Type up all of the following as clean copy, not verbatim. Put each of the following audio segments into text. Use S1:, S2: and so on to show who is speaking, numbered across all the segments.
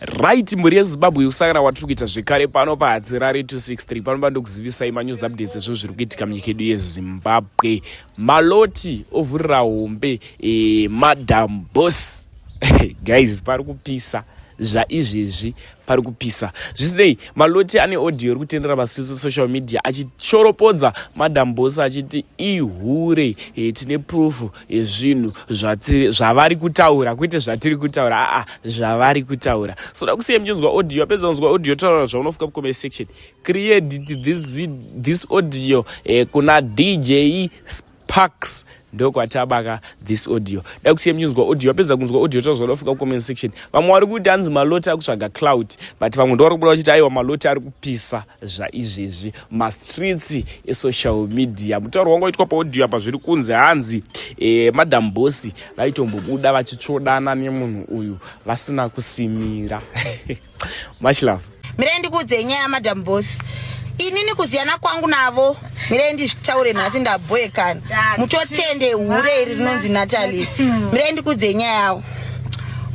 S1: Right, muri yeZimbabwe usangana watiri kuita zvekare pano paHadzirare 263 pano ndokuzivisai manews updates ezvo zviri kuitika munyika yedu yeZimbabwe. Maloti ovhurira hombe Madam Boss guys, pari kupisa zvaizvezvi, pari kupisa. Zvisinei, Maloti ane audio iri kutendera pasi social media achichoropodza Madam Boss achiti ihure, tine proof yezvinhu zvavari kutaura, kwete zvatiri kutaura, zvavari kutaura. So ndakusiya muchinzwa audio, apedza kunzwa audio taura zvaunofuka comment section. Create this audio kuna DJ Sparks ndokwatabaka this audio. Ndakusiya muchinzwa audio, apedza kunzwa audio taura zvaunofuka comment section. Vamwe vari kuti hanzi Maloti akutsvaga cloud, but vamwe ndovari kubuda vachiti aiwa Maloti ari kupisa zvaizvezvi mastreets esocial media. Mutauro wangu waitwa paaudio apa zviri kunzi hanzi Madam Boss vaitombobuda vachitsvodana nemunhu uyu vasina kusimira. Much love.
S2: Mirei ndikudze nyaya Madam Boss. Inini kuziyana kwangu navo mirei nditaure nhasi ndabhoekana mutotende hure iri rinonzi Natalie. Mirei ndikudze nyaya yawo.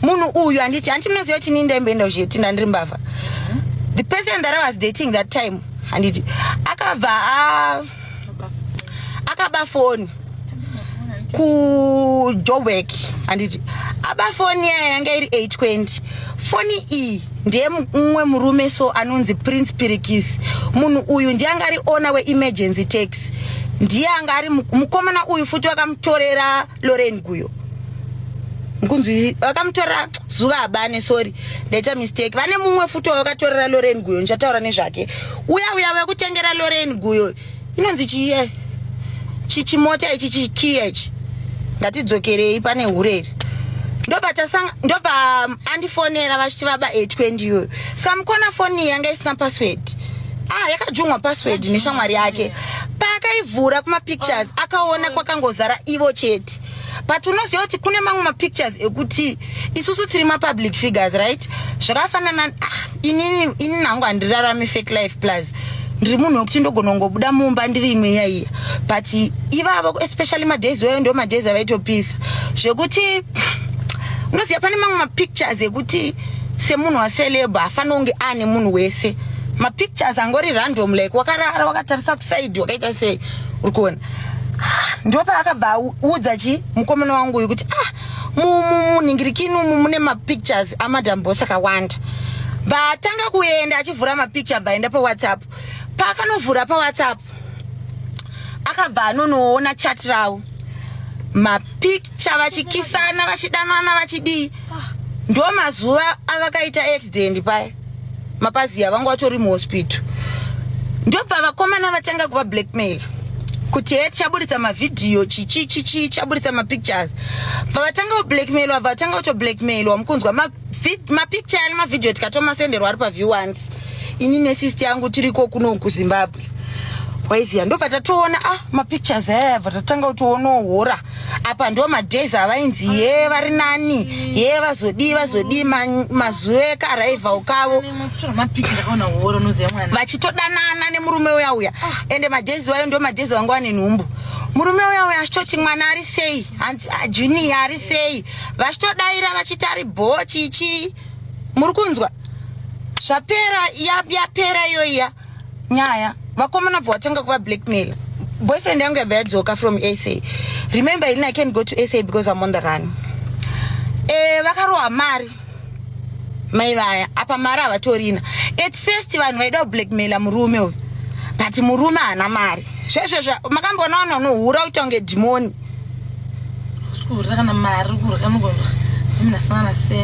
S2: Munhu uyu handiti munoziva kuti inini ndaimboenda kuzviyetinda ndiri mbavha. The person that I was dating that time handiti akaba foni ku Joburg handiti aba foni yanga iri 820. Foni iyi ndiye mumwe murume so anonzi Prince Pirikisi. Munhu uyu ndiye angari owner we-emergency taxi. Ndiye angari mukomana uyu futi wakamutorera Lauren Guyo. Nkunzi wakamutorera Zuva Abane, sorry ndaita mistake. Vane mumwe futi wakatorera Lauren Guyo, ndichataura nezvake. Uya wekutengera Lauren Guyo inonzi chiye chichimota ichi chikiya ichi. Ngatidzokerei pane hureri. Ndopa andifonera vachiti vaba 820 iyoyo. Saka mukona foni yanga isina password. Yakajungwa password neshamwari yake. Pakaivhura kuma pictures akaona kwakangozara ivo chete. But unoziva kuti kune mamwe ma pictures ekuti isusu tiri ma public figures, right? Zvakafanana inini nangu handirarami fake life plus. Ndiri munhu wekuti ndogona kungobuda mumba ndiri imwe yaiya. But ivavo especially madays wayo ndo madays avaitopisa. Zvekuti unoziva pane mamwe ma pictures ekuti semunhu waceleb afana kunge ane munhu wese. Ma pictures angori random like wakarara wakatarisa kuside wakaita sei uri kuona. Ndopa akabva udza mukomana wangu uyu kuti muningirikini mune ma pictures aMadam Boss akawanda. Vatanga kuenda achivhura ma picture baenda pa WhatsApp. Pakanovhura pa WhatsApp akabva anonoona chat rawo. Ma picture vachikisana vachidanana vachidii. Ndo mazuva avakaita accident paya. Mapazi avangu vatori muhospital. Ndobva vakomana vatanga kuva blackmail. Kuti chaburitsa mavidhiyo chaburitsa mapictures. Vatanga kublackmailwa, vatanga kuto blackmailwa mukunzwa mapicture ali mavidhiyo tikatomasenderwa ari paview once. Ini nesister yangu tiriko kuno kuZimbabwe. Waiziya ndobva tatoona mapictures aya vatatanga kutoona hora. Apa ndo madays avainzi vari nani vazodi mazuva ekaraiva ukavo vachitodanana nemurume uya ende madays wayo ndo madays wangu ane nhumbu. Murume uya achitoti mwana ari sei, junior ari sei, vachitodaira vachiti ari bho chichi. Muri kunzwa zvapera yapera iyoiya nyaya. Vakomana vatanga kuva blackmail. Boyfriend yangu yabva yadzoka from SA. Remember, I can't go to SA because I'm on the run. Vakarohwa mari mai vaya apa mari avatorina. At first vanhu vaida kublackmaila murume uyu, but murume haana mari. Zvesvo makamboona vanhu vanohura kuita kunge dhimoni.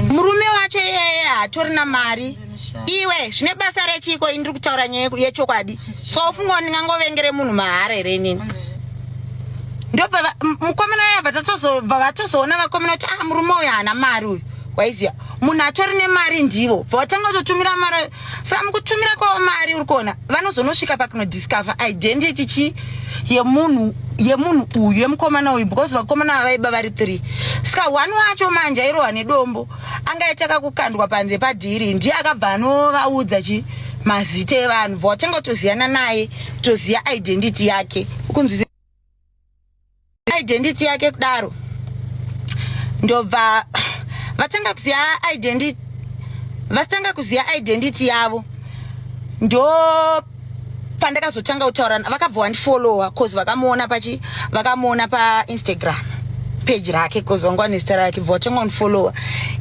S2: Murume wacho iyeye haatorina mari. Iwe zvine basa rechiko indiri kutaura nyaya yechokwadi. So ufunga ndingangovengere munhu mahara here inini. Ndobva mukomana uya vatozoona vakomana kuti murume uyu haana mari uyu. Waiziya munhu atori nemari ndivo vatanga kutotumira mari. Saka mukutumira kwavo mari uri kuona vanozonosvika pakunodiscover identity yemunhu uyu yemukomana uyu, because vakomana vavaiba vari 3. Saka one wacho manje airohwa nedombo angaitaka kukandwa panze padhiri. Ndiye akabva anovaudza mazita evanhu vatanga kutoziyana naye, kutoziya identity yake. Ukunzwa identity yake kudaro ndobva vatanga kuziya identity vasitanga kuziya identity yavo ndo pandakazotanga kutaura vakabva vandifollowa cause vakamuona paInstagram page rake cause vanga nezita rake bva vatanga kundifollowa.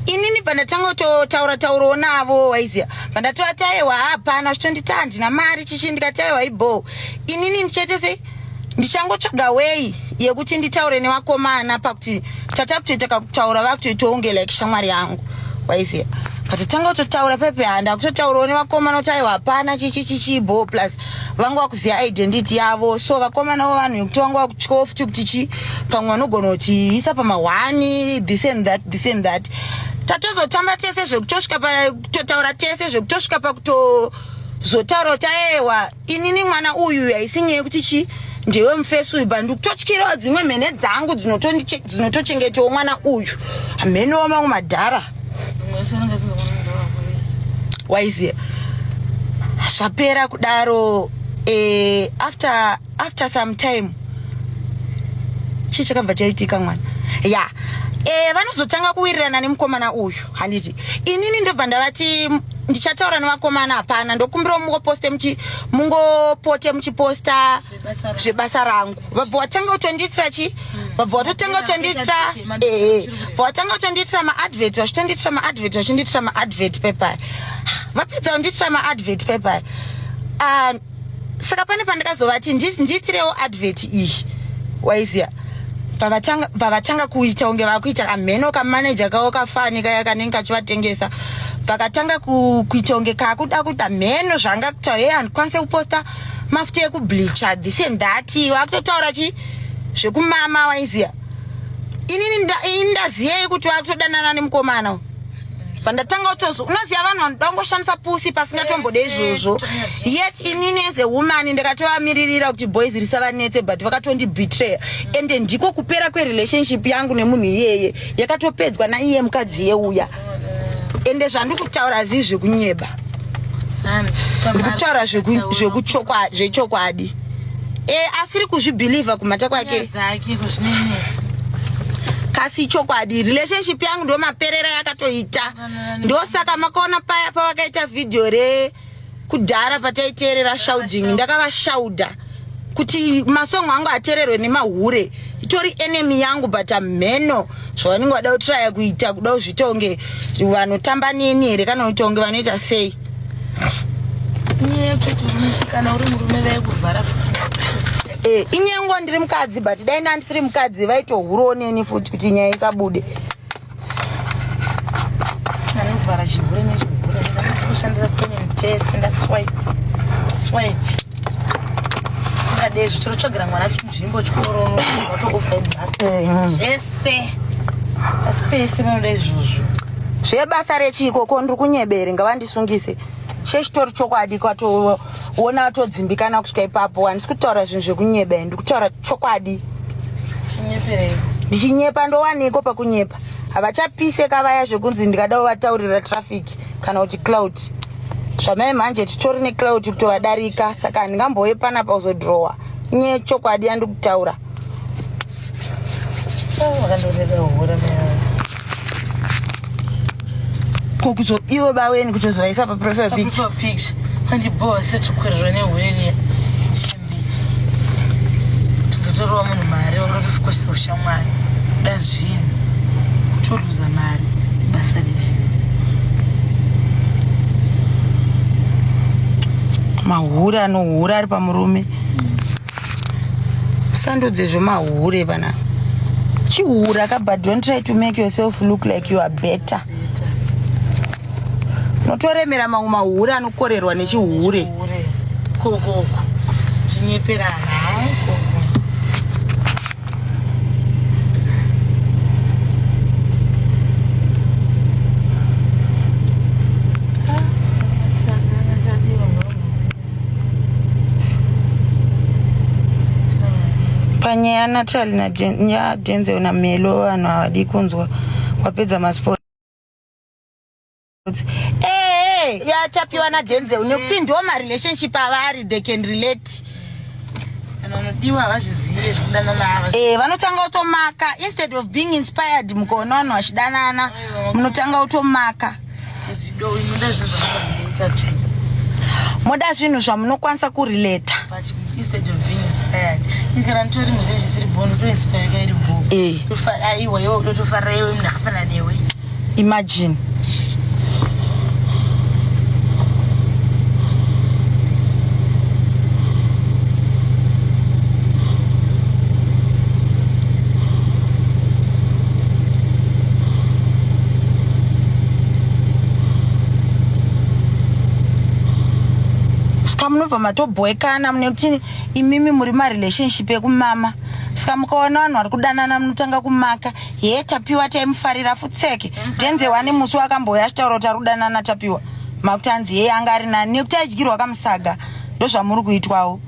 S2: Inini pandatanga kutotaurawo navo waiziya pandatova taiwa hapana zvitonditi handina mari chichi ndikataiwa ibo inini ndichetese ndichangotsvaga way yekuti nditaure nevakomana pakuti tatakutoita kutaura vakutoitaunge like shamwari yangu waiziya patatanga kutotaura pepe handa kutotaurawo nevakomana kuti aiwa hapana chichibo plus vanga vakuziya identity yavo so vakomana vo vanhu yekuti vanga vakutya futi kuti chi pamwe vanogona kuti isa pama1 this and that tatozotamba tese zvekutosvika pakutotaura tese zvekutosvika pakutozotaura kuti aiwa inini mwana uyu haisi nyaya yekuti chi ndewe mufesu iba ndikutotyirawo dzimwe mhene dzangu dzinotochengetawo mwana uyu hamhenowo mamwe madhara waiziya zvapera kudaro after some time chii chakabva chaitika mwana vanozotanga kuwirirana nemukomana uyu handiti inini ndobva ndavati ndichataura nevakomana hapana ndokumbirawo mungopote muchiposta zvebasa rangu vabva vatanga kutonditira chi vabva vatotanga kutonditira maadvert vachitonditira maadvert pepai vapedza kunditira maadvert pepai saka pane pandakazovati ndiitirewo advert iyi waiziya vavatanga kuita unge vakuita kamheno kamanager kavo kafani kaya kanenge kachivatengesa vakatanga kuita unge kakuda kuita mheno zvanga kuta handikwanise kuposta mafuta ekubleacha this and that vakutotaura chi zvekumama waiziya inini ndaziyei kuti vakutodanana nemukomana pandatanga unoziya vanhu vanodangoshandisa pusi pasingatombode izvozvo yet inini as a woman ndakatovamiririra kuti boys risavanetse but vakatondibetray ende ndiko kupera kwerelationship yangu nemunhu iyeye yakatopedzwa naiye mukadzi yeuya ende zvandikutaura zii zvekunyeba ndikutaura zvechokwadi asiri kuzvibhilivha kumhata kwake kasi chokwadi relationship yangu ndo maperera yakatoita ndosaka makaona paya pavakaita vhidhiyo rekudhara pataiteerera shauding ndakavashauda kuti masongo angu ateererwe nemahure itori enemy yangu but amheno zvavanenge vada kutraya kuita kuda kuzvita unge vanotamba nini here kana kuita unge vanoita sei
S3: kana uri murume vaikuvhara futi
S2: inyengo ndiri mukadzi but dai ndandisiri mukadzi vaitohurawo neni futi kuti nyaya isabude
S3: anovhara chihure nechihure ndakushandisa stoning pesi ndaswipe singadei zvitoro tsvagira mwana chinzvimbo chikuru zvese asi pese vanoda izvozvo
S2: zvebasa rechikoko ndiri kunyebere ngavandisungise chechitori chokwadi kwatoona vatodzimbikana kusvika ipapo handisi kutaura zvinhu zvekunyeba ndikutaura chokwadi ndichinyepa ndowaniko pakunyepa havachapiseka vaya zvekunzi ndikadawo vataurira traffic kana kuti cloud zvamai manje titori necloud kutovadarika saka handingamboye panapa uzodhirowa nye chokwadi yandikutaura ivo baweni kutozovaisa paprofile picture
S3: handibowa setukwererwa nehureni chembiri tozotoriwa munhu mari vakutofikosisa ushamwari kuda zvinhu kutoluza mari basa rechi
S2: mahure anohura ari pamurume usandodze zvemahure pana chihura ka but don't try to make yourself look like you are better notoremera mamwe mahure anokorerwa nechihure
S3: kokoko chinyeperana
S2: panyaya yanatali nadenzel namelo vanhu havadi kunzwa wapedza masports yatapiwa nadenzel nekuti ndo marelationship avari they can relate
S3: vanodiwa havazvizive zvekudanana
S2: vanotanga kutomaka instead of being inspired mukaona vanhu vachidanana munotanga kutomaka
S3: zido inoda zvinhu zvamunoita tu
S2: moda zvinhu zvamunokwanisa kurileta
S3: but instead of being inspired kana nditori mudzi zvisiri bono to inspire kairi bo aiwa iwe utofarira iwe munhu akafanana newe
S2: imagine saka munobva matobhoekana mune kuti imimi muri marelationship ekumama saka mukaona vanhu vari kudanana munotanga kumaka ye tapiwa taimufarira futseke denze wani musi wakamboya achitaura kuti ari kudanana tapiwa makuti anzi yeye anga ari nani nekuti aidyirwa kamusaga ndozvamuri kuitwawo